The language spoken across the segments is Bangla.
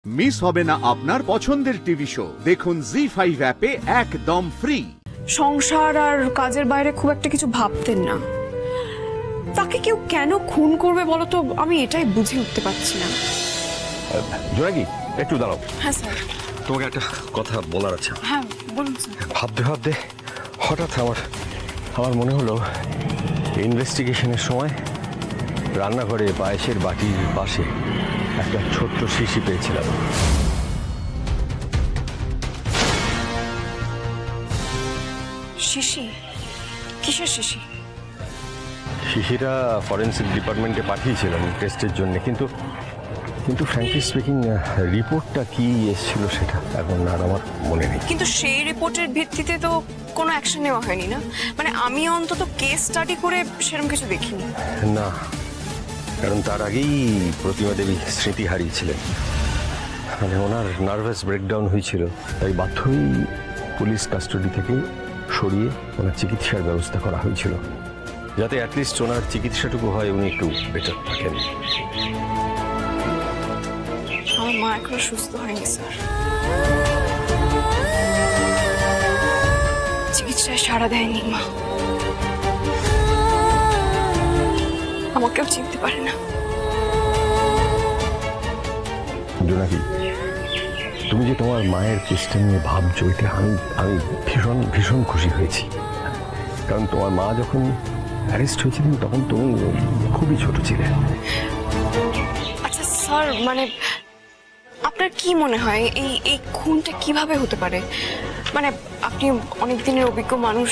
মিস হবে না আপনার পছন্দের টিভি শো। দেখুন জি5 অ্যাপে একদম ফ্রি। সংসার আর কাজের বাইরে খুব একটা কিছু ভাবতেন না, তাকে কেউ কেন খুন করবে বলো তো, আমি এটাই বুঝে উঠতে পারছি না। জোনাকি একটু দাঁড়াও। হ্যাঁ স্যার। তোমাকে একটা কথা বলার আছে। হ্যাঁ বলুন স্যার। ভাবতে ভাবতে হঠাৎ আমার মনে হলো ইনভেস্টিগেশনের সময় রান্নাঘরে পায়েসের বাটির পাশে একটা ছোট্ট শিশি পেয়েছিলাম। শিশি? কিসের শিশি? শিশিটা ফরেন্সিক ডিপার্টমেন্টে পাঠিয়েছিলাম টেস্টের জন্য, কিন্তু ফ্র্যাঙ্কলি স্পিকিং রিপোর্টটা কি এসেছিল সেটা এখন আর আমার মনে নেই। কিন্তু সেই রিপোর্টের ভিত্তিতে তো কোনো অ্যাকশন নেওয়া হয়নি না, মানে আমি অন্তত কেস স্টাডি করে সেরকম কিছু দেখিনি। না, কারণ তার আগেই প্রতিমা দেবী স্মৃতি হারিয়েছিলেন, মানে ওনার নার্ভাস ব্রেকডাউন হয়েছিল, তাই বাধ্যই পুলিশ কাস্টাডি থেকে সরিয়ে ওনার চিকিৎসার ব্যবস্থা করা হয়েছিল, যাতে অ্যাটলিস্ট ওনার চিকিৎসাটুকু হয় উনি একটু বেটার থাকেন। আমার মা এখনো সুস্থ হয়নি স্যার, চিকিৎসায় সাড়া দেয়নি মা, আমাকেও চিনতে পারে না। জোনাকি, তুমি যে তোমার মায়ের কেসটা নিয়ে ভাবছো, এটা আমি ভীষণ ভীষণ খুশি হয়েছি, কারণ তোমার মা যখন অ্যারেস্ট হয়েছিলেন তখন তুমি খুবই ছোট ছিলে। আচ্ছা স্যার, মানে আপনার কি মনে হয় এই খুনটা কিভাবে হতে পারে? মানে আপনি অনেক দিনের অভিজ্ঞ মানুষ,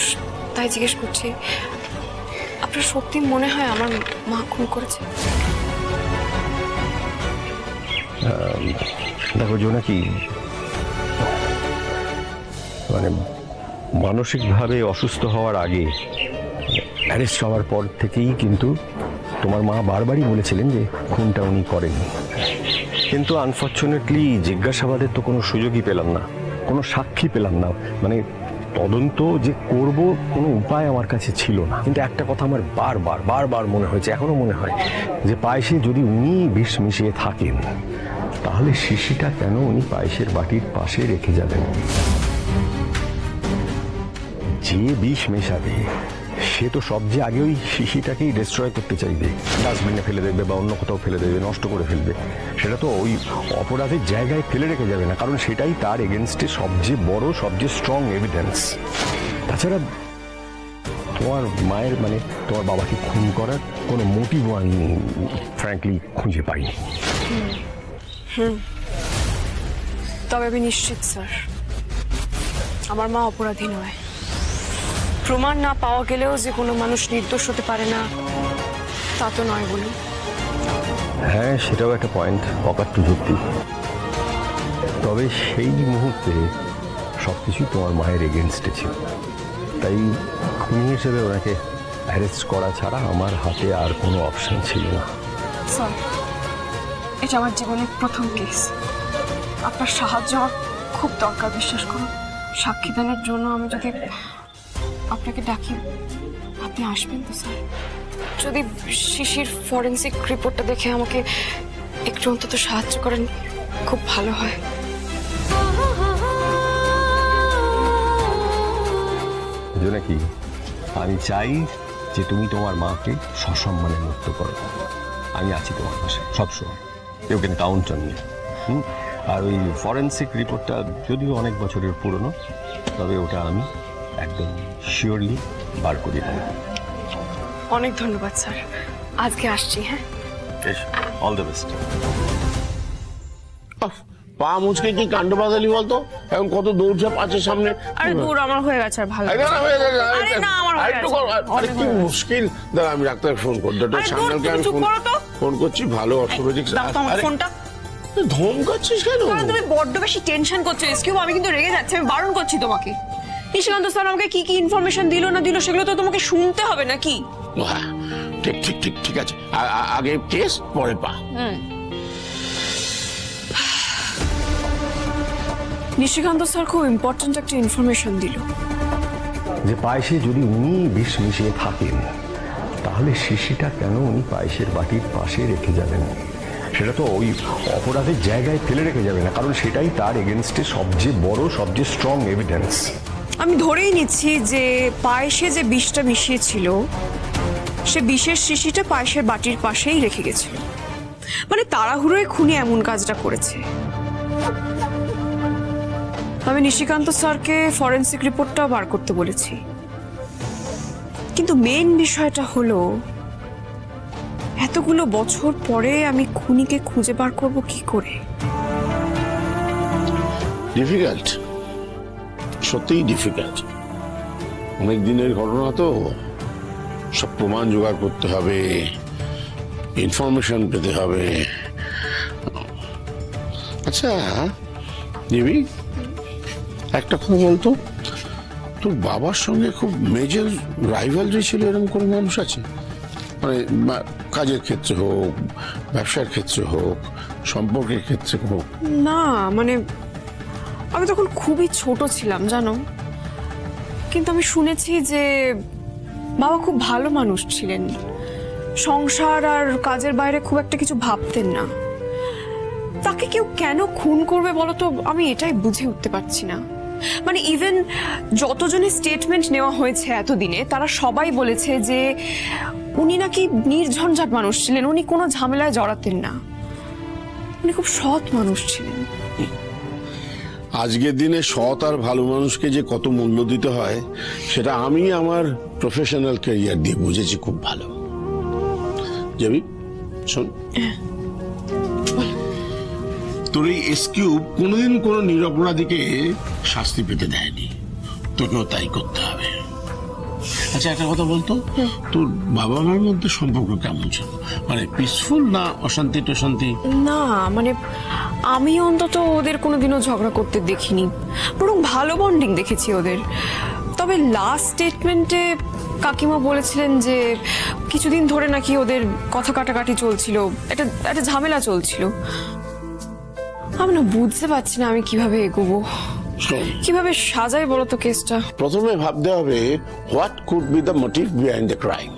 তাই জিজ্ঞেস করছি, আপনার সত্যি মনে হয় আমার মা খুন করেছে? দেখো জোনাকি, মানে মানসিকভাবে অসুস্থ হওয়ার আগে, অ্যারেস্ট হওয়ার পর থেকেই কিন্তু তোমার মা বারবারই বলেছিলেন যে খুনটা উনি করেননি, কিন্তু আনফর্চুনেটলি জিজ্ঞাসাবাদের তো কোনো সুযোগই পেলাম না, কোনো সাক্ষী পেলাম না, মানে তদন্ত যে করব কোনো উপায় আমার কাছে ছিল না। কিন্তু একটা কথা আমার বারবার মনে হয়েছে, এখনো মনে হয় যে পায়েসে যদি উনি বিষ মিশিয়ে থাকেন, তাহলে শিশিটা কেন উনি পায়েসের বাটির পাশে রেখে যাবেন? যে বিষ মেশাবে সে তো সবচেয়ে আগে ওই শিশিটাকেই ডিস্ট্রয় করতে চাইবে, ডাস্টবিনে ফেলে দেবে বা অন্য কোথাও ফেলে দেবে, নষ্ট করে ফেলবে। সেটা তো ওই অপরাধের জায়গায় ফেলে রেখে যাবে না, কারণ সেটাই তার এগেনস্টে সবচেয়ে বড়, সবচেয়ে স্ট্রং এভিডেন্স। তাছাড়া তোমার মায়ের, মানে তোমার বাবাকে খুন করার কোনো মোটিভ আমি ফ্র্যাঙ্কলি খুঁজে পাইনি। তবে আমি নিশ্চিত স্যার, আমার মা অপরাধী নয়। প্রমাণ না পাওয়া গেলেও যে কোনো মানুষ নির্দোষ হতে পারে না তা তো নয় বলুন। হ্যাঁ, সেটাও একটা পয়েন্ট, অকাট্য যুক্তি। তবে সেই মুহূর্তে সবকিছুই তোমার মায়ের এগেনস্টে ছিল, তাই খুনি হিসেবে ওনাকে অ্যারেস্ট করা ছাড়া আমার হাতে আর কোনো অপশন ছিল না। স্যার, এটা আমার জীবনের প্রথম কেস, আপনার সাহায্য আমার খুব দরকার, বিশ্বাস করুন। সাক্ষীদানের জন্য আমি যদি আপনাকে ডাকি, আপনি আসবেন তো স্যার? যদি শিশির ফরেন্সিক রিপোর্টটা দেখে আমাকে একটু অন্তত সাহায্য করেন, খুব ভালো হয়। জোনাকি, আমি চাই যে তুমি তোমার মাকে সসম্মানে মুক্ত করো। আমি আছি তোমার পাশে সবসময়, you can count on me. আর ওই ফরেন্সিক রিপোর্টটা যদিও অনেক বছরের পুরনো, তবে ওটা আমি একদম শিওরলি বার করে দেব। অনেক ধন্যবাদ স্যার, আজকে আসছি। হ্যাঁ, অল দ্য বেস্ট। পা মুচকে কি কাণ্ড বাদালি বলতো, এখন কত দৌড়ঝাঁপ আছে সামনে। আরে দূর, আমার হয়ে গেছে, আর ভালো কি মুশকিল। দাঁড়া, আমি ডাক্তারকে ফোন করি, সামনেকে আমি ফোন করছি। ভালো অর্থোপেডিক। ফোনটা ধমকাচ্ছিস কেন? তুমি বড্ড বেশি টেনশন করছো এসকিউ, আমি কিন্তু রেগে যাচ্ছি, আমি বারণ করছি তোমাকে। নিশিকান্ত স্যার আমাকে কি কি ইনফরমেশন দিল না দিল সেগুলো তো তোমাকে শুনতে হবে নাকি? ঠিক আছে, আগে কেস পরে পা। নিশিকান্ত স্যার খুব ইম্পর্টেন্ট একটা ইনফরমেশন দিল, যে পায়েসে যদি উনি বিষ মিশিয়ে থাকেন, তাহলে শিশিটা কেন উনি পায়েসের বাটির পাশে রেখে যাবেন? সেটা তো ওই অপরাধের জায়গায় ফেলে রেখে যাবে না, কারণ সেটাই তার এগেনস্টে সবচেয়ে বড়, সবচেয়ে স্ট্রং এভিডেন্স। আমি ধরেই নিচ্ছি যে পায়েসে যে বিষটা মিশিয়েছিল সে বিষের শিশিটা পায়েসের বাটির পাশেই রেখে গেছিল, মানে তাড়াহুড়োয় খুনি এমন কাজটা করেছে। আমি নিশিকান্ত স্যারকে ফরেনসিক রিপোর্টটাও বার করতে বলেছি, কিন্তু মেইন বিষয়টা হলো এতগুলো বছর পরে আমি খুনিকে খুঁজে বার করব কি করে? ডিফিকাল্ট, সত্যিই ডিফিকাল্ট। অনেক দিনের ঘটনা তো, সব প্রমাণ জোগাড় করতে হবে, ইনফরমেশন পেতে হবে। আচ্ছা দেবী, একটা কথা বলতো, তোর বাবার সঙ্গে খুব মেজর রাইভালরি ছিল এরকম কোনো মানুষ আছে? মানে কাজের ক্ষেত্রে হোক, ব্যবসার ক্ষেত্রে হোক, সম্পর্কের ক্ষেত্রে হোক? না, মানে আমি তখন খুবই ছোট ছিলাম জানো, কিন্তু আমি শুনেছি যে বাবা খুব ভালো মানুষ ছিলেন, সংসার আর কাজের বাইরে খুব একটা কিছু ভাবতেন না। তাকে কেউ কেন খুন করবে বলো তো, আমি এটাই বুঝে উঠতে পারছি না। মানে ইভেন যতজনের স্টেটমেন্ট নেওয়া হয়েছে এতদিনে, তারা সবাই বলেছে যে উনি নাকি নির্ঝঞ্ঝাট মানুষ ছিলেন, উনি কোনো ঝামেলায় জড়াতেন না, উনি খুব সৎ মানুষ ছিলেন। আজকের দিনে সৎ আর ভালো মানুষকে যে কত মূল্য দিতে হয় সেটা আমি আমার প্রফেশনাল ক্যারিয়ার দিয়ে বুঝেছি খুব ভালো। যাবি শোন, তোর এই এসকিউব কোনোদিন কোনো নিরপরাধীকে শাস্তি পেতে দেয়নি, তোকেও তাই করতে হবে। আচ্ছা একটা কথা বলতো, তোর বাবা মার মধ্যে সম্পর্ক কেমন ছিল? মানে পিসফুল না অশান্তি টশান্তি? না, মানে আমি অন্তত ওদের কোনোদিনও ঝগড়া করতে দেখিনি, বরং ভালো বন্ডিং দেখেছি ওদের। তবে লাস্ট স্টেটমেন্টে কাকিমা বলেছিলেন যে কিছুদিন ধরে নাকি ওদের কথা কাটাকাটি চলছিল, একটা ঝামেলা চলছিল। আমি না বুঝতে পারছি না আমি কিভাবে এগোবো, কিভাবে সাজাই বলো তো কেসটা। প্রথমে ভাবতে হবে what could be the motive behind the crime.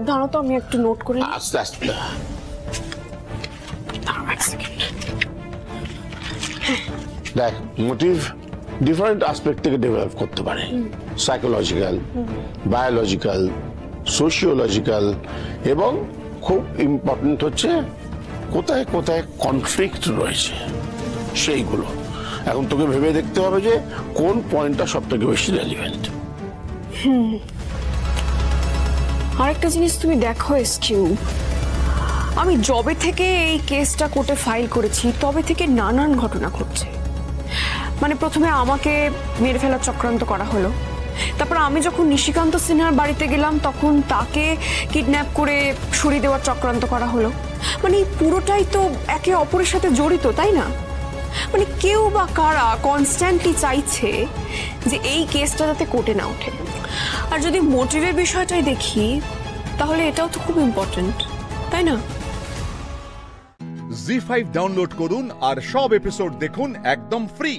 দাঁড়াও তো আমি একটু নোট করে নিই। আস্তে আস্তে। দেখ, মোটিভ ডিফারেন্ট অ্যাসপেক্ট থেকে ডেভেলপ করতে পারে, সাইকোলজিক্যাল, বায়োলজিক্যাল, সোশিওলজিক্যাল, এবং খুব ইম্পর্টেন্ট হচ্ছে কোথায় কোথায় কনফ্লিক্ট রয়েছে সেইগুলো। এখন তোকে ভেবে দেখতে হবে যে কোন পয়েন্টটা সব থেকে বেশি রেলিভেন্ট। আরেকটা জিনিস তুমি দেখো এসকিউব, আমি যবে থেকে এই কেসটা কোর্টে ফাইল করেছি তবে থেকে নানান ঘটনা ঘটছে। মানে প্রথমে আমাকে মেরে ফেলার চক্রান্ত করা হলো, তারপর আমি যখন নিশিকান্ত সিনহার বাড়িতে গেলাম তখন তাকে কিডন্যাপ করে সরিয়ে দেওয়ার চক্রান্ত করা হলো। মানে পুরোটাই তো একে অপরের সাথে জড়িত, তাই না? মানে কেউ বা কারা কনস্ট্যান্টলি চাইছে যে এই কেসটা যাতে কোর্টে না ওঠে। আর যদি মোটিভের বিষয়টাই দেখি তাহলে এটাও তো খুব ইম্পর্টেন্ট, তাই না? জি5 ডাউনলোড করুন আর সব এপিসোড দেখুন একদম ফ্রি।